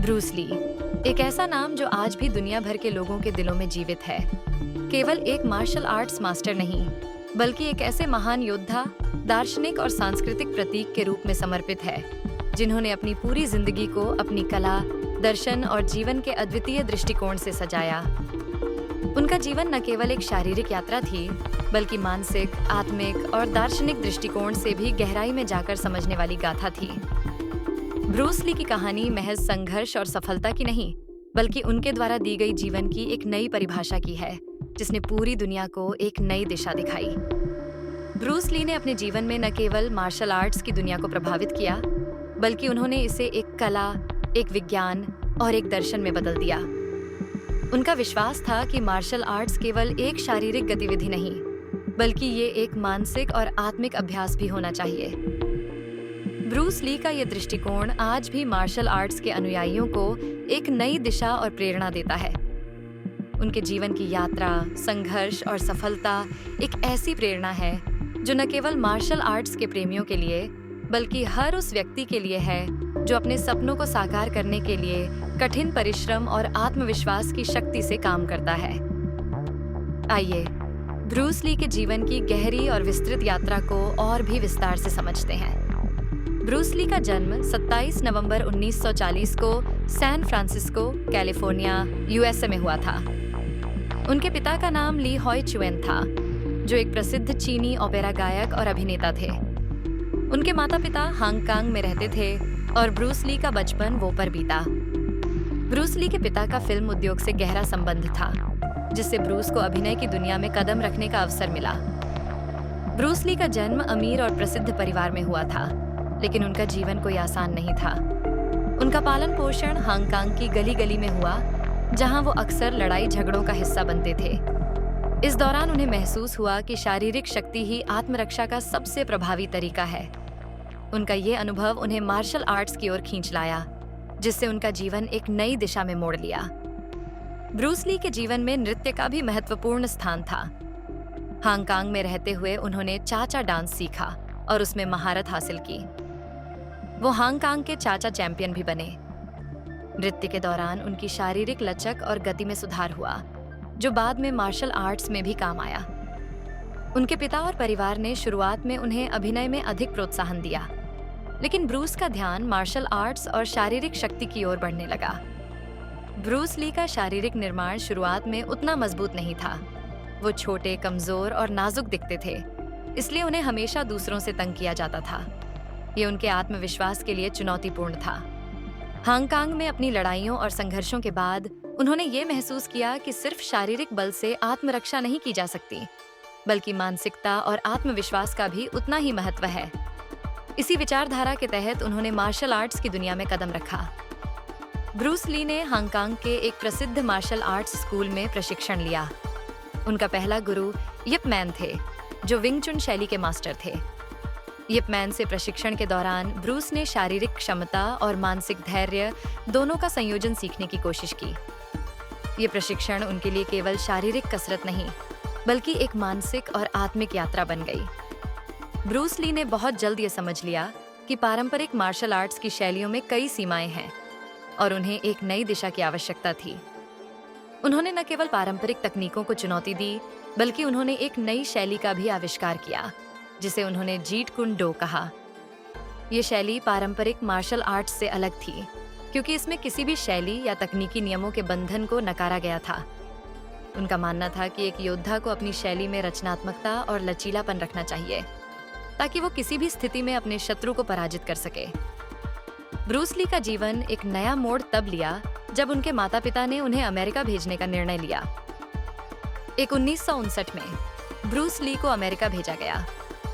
Bruce Lee, एक ऐसा नाम जो आज भी दुनिया भर के लोगों के दिलों में जीवित है। केवल एक मार्शल आर्ट्स मास्टर नहीं, बल्कि एक ऐसे महान योद्धा, दार्शनिक और सांस्कृतिक प्रतीक के रूप में समर्पित है, जिन्होंने अपनी पूरी जिंदगी को अपनी कला, दर्शन और जीवन के अद्वितीय दृष्टिकोण से सजाया। उनका जीवन न केवल एक शारीरिक यात्रा थी, बल्कि मानसिक, आत्मिक और दार्शनिक दृष्टिकोण से भी गहराई में जाकर समझने वाली गाथा थी। ब्रूस ली की कहानी महज संघर्ष और सफलता की नहीं, बल्कि उनके द्वारा दी गई जीवन की एक नई परिभाषा की है, जिसने पूरी दुनिया को एक नई दिशा दिखाई। ब्रूस ली ने अपने जीवन में न केवल मार्शल आर्ट्स की दुनिया को प्रभावित किया, बल्कि उन्होंने इसे एक कला, एक विज्ञान और एक दर्शन में बदल दिया। उनका विश्वास था कि मार्शल आर्ट्स केवल एक शारीरिक गतिविधि नहीं, बल्कि ये एक मानसिक और आत्मिक अभ्यास भी होना चाहिए। ब्रूस ली का ये दृष्टिकोण आज भी मार्शल आर्ट्स के अनुयायियों को एक नई दिशा और प्रेरणा देता है। उनके जीवन की यात्रा, संघर्ष और सफलता एक ऐसी प्रेरणा है जो न केवल मार्शल आर्ट्स के प्रेमियों के लिए, बल्कि हर उस व्यक्ति के लिए है जो अपने सपनों को साकार करने के लिए कठिन परिश्रम और आत्मविश्वास की शक्ति से काम करता है। आइए, ब्रूस ली के जीवन की गहरी और विस्तृत यात्रा को और भी विस्तार से समझते हैं। ब्रूस ली का जन्म 27 नवंबर 1940 को सैन फ्रांसिस्को, कैलिफोर्निया, यूएसए में हुआ था। उनके पिता का नाम ली हॉय चुएन था, जो एक प्रसिद्ध चीनी ओपेरा गायक और अभिनेता थे। उनके माता-पिता हांगकांग में रहते थे और ब्रूस ली का बचपन वो पर बीता। ब्रूस ली के पिता का फिल्म उद्योग से गहरा संबंध था, जिससे ब्रूस को अभिनय की दुनिया में कदम रखने का अवसर मिला। ब्रूस ली का जन्म अमीर और प्रसिद्ध परिवार में हुआ था, लेकिन उनका जीवन कोई आसान नहीं था। उनका पालन पोषण हांगकांग की गली-गली में हुआ, जहां वो अक्सर लड़ाई झगड़ों का हिस्सा बनते थे। इस दौरान उन्हें महसूस हुआ कि शारीरिक शक्ति ही आत्मरक्षा का सबसे प्रभावी तरीका है। उनका ये अनुभव उन्हें मार्शल आर्ट्स की ओर खींच लाया, जिससे उनका जीवन एक नई दिशा में मोड़ लिया। ब्रूस ली के जीवन में नृत्य का भी महत्वपूर्ण स्थान था। हांगकांग में रहते हुए उन्होंने चाचा डांस सीखा और उसमें महारत हासिल की। वो हांगकांग के चाचा चैंपियन भी बने। नृत्य के दौरान उनकी शारीरिक लचक और गति में सुधार हुआ, जो बाद में मार्शल आर्ट्स में भी काम आया। उनके पिता और परिवार ने शुरुआत में उन्हें अभिनय में अधिक प्रोत्साहन दिया, लेकिन ब्रूस का ध्यान मार्शल आर्ट्स और शारीरिक शक्ति की ओर बढ़ने लगा। ब्रूस ली का शारीरिक निर्माण शुरुआत में उतना मजबूत नहीं था। वो छोटे, कमजोर और नाजुक दिखते थे, इसलिए उन्हें हमेशा दूसरों से तंग किया जाता था। ये उनके आत्मविश्वास के लिए चुनौतीपूर्ण था। हांगकांग में अपनी लड़ाइयों और संघर्षों के बाद उन्होंने ये महसूस किया कि सिर्फ शारीरिक बल से आत्मरक्षा नहीं की जा सकती, बल्कि मानसिकता और आत्मविश्वास का भी उतना ही महत्व है। इसी विचारधारा के तहत उन्होंने मार्शल आर्ट्स की दुनिया में कदम रखा। ब्रूस ली ने हांगकांग के एक प्रसिद्ध मार्शल आर्ट्स स्कूल में प्रशिक्षण लिया। उनका पहला गुरु यिप मैन थे, जो विंग चुन शैली के मास्टर थे। यिप मैन से प्रशिक्षण के दौरान ब्रूस ने शारीरिक क्षमता और मानसिक धैर्य दोनों का संयोजन सीखने की कोशिश की। ये प्रशिक्षण उनके लिए केवल शारीरिक कसरत नहीं, बल्कि एक मानसिक और आत्मिक यात्रा बन गई। ब्रूस ली ने बहुत जल्द ये समझ लिया कि पारंपरिक मार्शल आर्ट्स की शैलियों में कई सीमाएं हैं और उन्हें एक नई दिशा की आवश्यकता थी। उन्होंने न केवल पारंपरिक तकनीकों को चुनौती दी, बल्कि उन्होंने एक नई शैली का भी आविष्कार किया, जिसे उन्होंने जीट कुन डो कहा। ये शैली पारंपरिक मार्शल आर्ट्स से अलग थी, क्योंकि इसमें किसी भी शैली या तकनीकी नियमों के बंधन को नकारा गया था। उनका मानना था कि एक योद्धा को अपनी शैली में रचनात्मकता और लचीलापन रखना चाहिए, ताकि वो किसी भी स्थिति में अपने शत्रु को पराजित कर सके। ब्रूस ली का जीवन एक नया मोड़ तब लिया जब उनके माता-पिता ने उन्हें अमेरिका भेजने का निर्णय लिया। 1959 में ब्रूस ली को अमेरिका भेजा गया,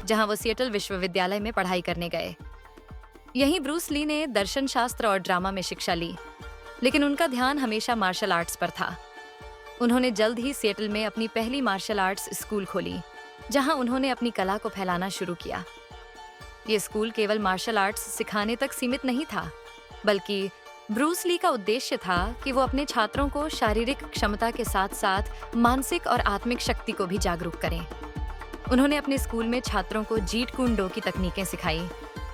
जहां वो सिएटल विश्वविद्यालय में पढ़ाई करने गए। यहीं ब्रूस ली ने दर्शन शास्त्र और ड्रामा में शिक्षा ली, लेकिन उनका ध्यान हमेशा मार्शल आर्ट्स पर था। उन्होंने जल्द ही सिएटल में अपनी पहली मार्शल आर्ट्स स्कूल खोली, जहां उन्होंने अपनी कला को फैलाना शुरू किया। ये स्कूल केवल मार्शल आर्ट्स सिखाने तक सीमित नहीं था, बल्कि ब्रूस ली का उद्देश्य था कि वो अपने छात्रों को शारीरिक क्षमता के साथ साथ मानसिक और आत्मिक शक्ति को भी जागरूक करें। उन्होंने अपने स्कूल में छात्रों को जीट कुन डो की तकनीकें सिखाई,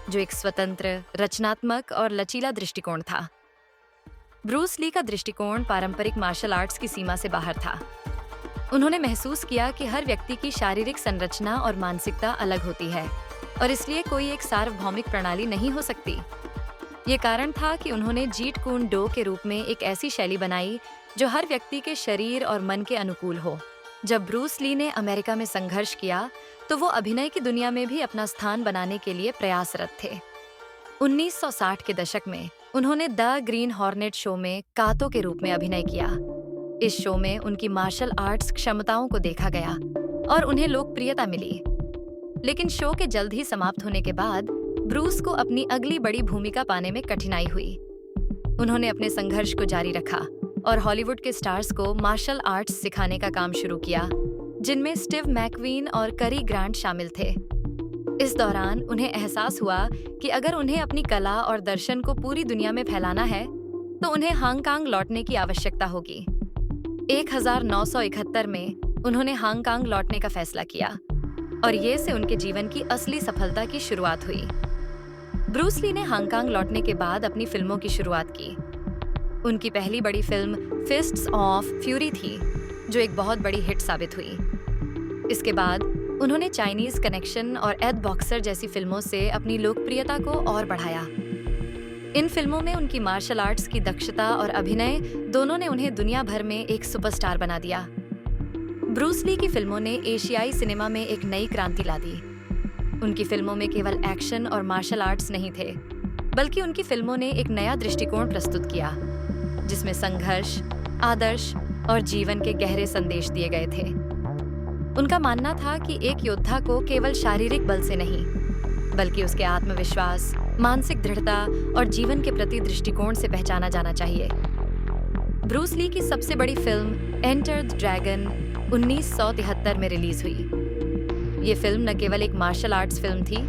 जो एक स्वतंत्र, रचनात्मक और लचीला दृष्टिकोण था। ब्रूस ली का दृष्टिकोण पारंपरिक मार्शल आर्ट्स की सीमा से बाहर था। उन्होंने महसूस किया कि हर व्यक्ति की शारीरिक संरचना और मानसिकता अलग होती है और इसलिए कोई एक सार्वभौमिक प्रणाली नहीं हो सकती। ये कारण था कि उन्होंने जीट कून डो के रूप में एक ऐसी शैली बनाई जो हर व्यक्ति के शरीर और मन के अनुकूल हो। जब ब्रूस ली ने अमेरिका में संघर्ष किया तो वो अभिनय की दुनिया में भी अपना स्थान बनाने के लिए प्रयासरत थे। 1960 के दशक में उन्होंने द ग्रीन हॉर्नेट शो में कातो के रूप में अभिनय किया। इस शो में उनकी मार्शल आर्ट्स क्षमताओं को देखा गया और उन्हें लोकप्रियता मिली। लेकिन शो के जल्द ही समाप्त होने के बाद ब्रूस को अपनी अगली बड़ी भूमिका पाने में कठिनाई हुई। उन्होंने अपने संघर्ष को जारी रखा और हॉलीवुड के स्टार्स को मार्शल आर्ट्स सिखाने का काम शुरू किया, जिनमें स्टीव मैकवीन और करी ग्रांट शामिल थे। इस दौरान उन्हें एहसास हुआ कि अगर उन्हें अपनी कला और दर्शन को पूरी दुनिया में फैलाना है तो उन्हें हांगकांग लौटने की आवश्यकता होगी। 1971 में उन्होंने हांगकांग लौटने का फैसला किया और ये से उनके जीवन की असली सफलता की शुरुआत हुई। ब्रूस ली ने हांगकांग लौटने के बाद अपनी फिल्मों की शुरुआत की। उनकी पहली बड़ी फिल्म फिस्ट्स ऑफ फ्यूरी थी, जो एक बहुत बड़ी हिट साबित हुई। इसके बाद उन्होंने चाइनीज कनेक्शन और एड बॉक्सर जैसी फिल्मों से अपनी लोकप्रियता को और बढ़ाया। इन फिल्मों में उनकी मार्शल आर्ट्स की दक्षता और अभिनय दोनों ने उन्हें दुनिया भर में एक सुपरस्टार बना दिया। ब्रूस ली की फिल्मों ने एशियाई सिनेमा में एक नई क्रांति ला दी। उनकी फिल्मों में केवल एक्शन और मार्शल आर्ट्स नहीं थे, बल्कि उनकी फिल्मों ने एक नया दृष्टिकोण प्रस्तुत किया, जिसमें संघर्ष, आदर्श और जीवन के गहरे संदेश दिए गए थे। उनका मानना था कि एक योद्धा को केवल शारीरिक बल से नहीं, बल्कि उसके आत्मविश्वास, मानसिक दृढ़ता और जीवन के प्रति दृष्टिकोण से पहचाना जाना चाहिए। ब्रूस ली की सबसे बड़ी फिल्म एंटर द ड्रैगन 1973 में रिलीज हुई। ये फिल्म न केवल एक मार्शल आर्ट्स फिल्म थी,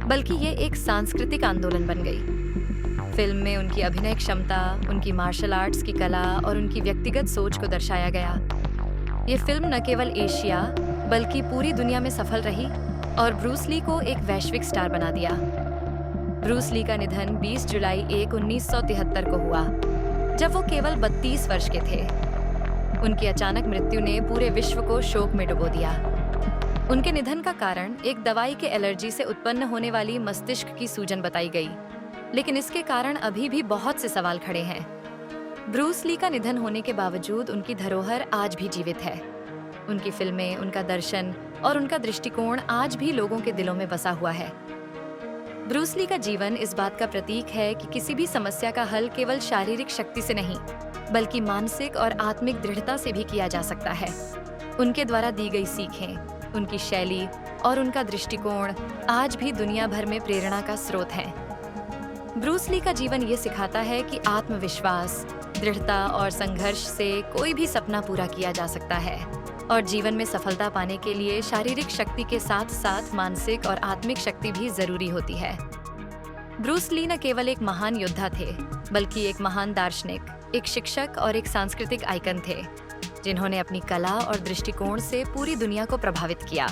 बल्कि ये एक सांस्कृतिक आंदोलन बन गई। फिल्म में उनकी अभिनय क्षमता, उनकी मार्शल आर्ट्स की कला और उनकी व्यक्तिगत सोच को दर्शाया गया। ये फिल्म न केवल एशिया बल्कि पूरी दुनिया में सफल रही और ब्रूस ली को एक वैश्विक स्टार बना दिया। ब्रूस ली का निधन 20 जुलाई 1973 को हुआ, जब वो केवल 32 वर्ष के थे। उनकी अचानक मृत्यु ने पूरे विश्व को शोक में डुबो दिया। उनके निधन का कारण एक दवाई के एलर्जी से उत्पन्न होने वाली मस्तिष्क की सूजन बताई गई, लेकिन इसके कारण अभी भी बहुत से सवाल खड़े हैं। ब्रूस ली का निधन होने के बावजूद उनकी धरोहर आज भी जीवित है। उनकी फिल्में, उनका दर्शन और उनका दृष्टिकोण आज भी लोगों के दिलों में बसा हुआ है। ब्रूस ली का जीवन इस बात का प्रतीक है कि किसी भी समस्या का हल केवल शारीरिक शक्ति से नहीं, बल्कि मानसिक और आत्मिक दृढ़ता से भी किया जा सकता है। उनके द्वारा दी गई सीखें, उनकी शैली और उनका दृष्टिकोण आज भी दुनिया भर में प्रेरणा का स्रोत है। ब्रूस ली का जीवन ये सिखाता है कि आत्मविश्वास, दृढ़ता और संघर्ष से कोई भी सपना पूरा किया जा सकता है और जीवन में सफलता पाने के लिए शारीरिक शक्ति के साथ साथ मानसिक और आत्मिक शक्ति भी जरूरी होती है। ब्रूस ली न केवल एक महान योद्धा थे, बल्कि एक महान दार्शनिक, एक शिक्षक और एक सांस्कृतिक आइकन थे, जिन्होंने अपनी कला और दृष्टिकोण से पूरी दुनिया को प्रभावित किया।